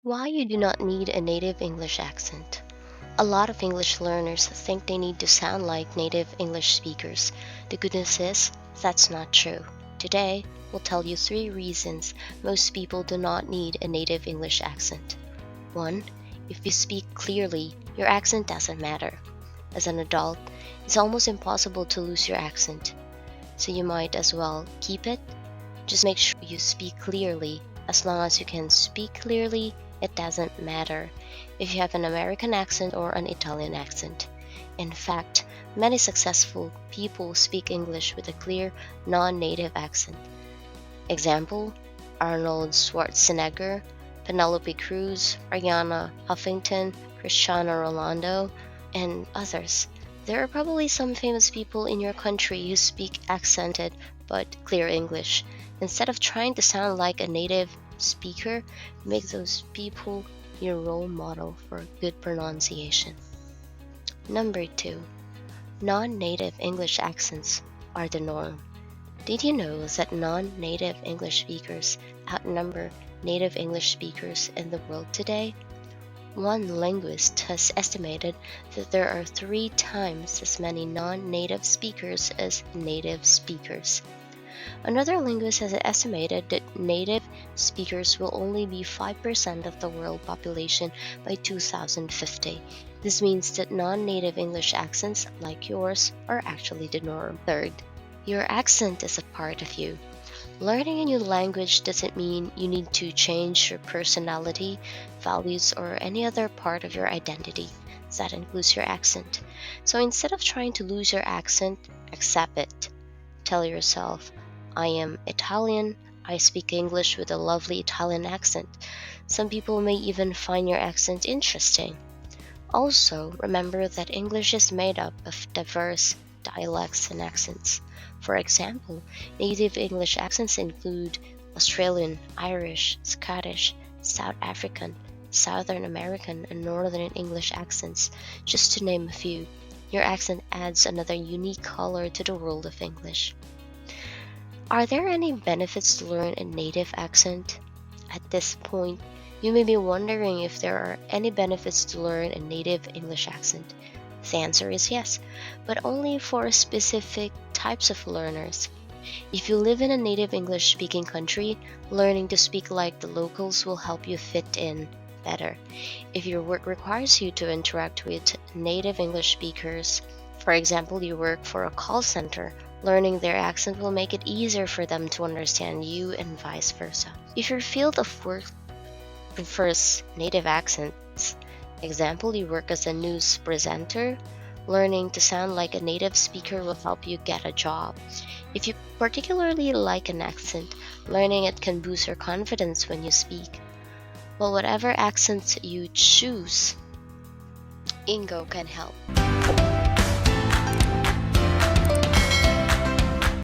Why you do not need a native English accent. A lot of English learners think they need to sound like native English speakers. The good news is, that's not true. Today, we'll tell you 3 reasons most people do not need a native English accent. 1. If you speak clearly, your accent doesn't matter. As an adult, it's almost impossible to lose your accent, so you might as well keep it. Just make sure you speak clearly. As long as you can speak clearly, it doesn't matter if you have an American accent or an Italian accent. In fact, many successful people speak English with a clear, non-native accent. Example: Arnold Schwarzenegger, Penelope Cruz, Ariana Huffington, Cristiano Ronaldo, and others. There are probably some famous people in your country who speak accented but clear English. Instead of trying to sound like a native speaker, make those people your role model for good pronunciation. Number 2. Non-native English accents are the norm. Did you know that non-native English speakers outnumber native English speakers in the world today? One linguist has estimated that there are 3 times as many non-native speakers as native speakers. Another linguist has estimated that native speakers will only be 5% of the world population by 2050. This means that non-native English accents like yours are actually the norm. Third, your accent is a part of you. Learning a new language doesn't mean you need to change your personality, values, or any other part of your identity. That includes your accent. So instead of trying to lose your accent, accept it. Tell yourself, I am Italian, I speak English with a lovely Italian accent. Some people may even find your accent interesting. Also, remember that English is made up of diverse dialects and accents. For example, native English accents include Australian, Irish, Scottish, South African, Southern American, and Northern English accents, just to name a few. Your accent adds another unique color to the world of English. Are there any benefits to learn a native accent? At this point, you may be wondering if there are any benefits to learn a native English accent. The answer is yes, but only for specific types of learners. If you live in a native English speaking country, learning to speak like the locals will help you fit in better. If your work requires you to interact with native English speakers, for example, you work for a call center, learning their accent will make it easier for them to understand you and vice versa. If your field of work prefers native accents, example, you work as a news presenter, learning to sound like a native speaker will help you get a job. If you particularly like an accent, learning it can boost your confidence when you speak. Well, whatever accent you choose, Engoo can help.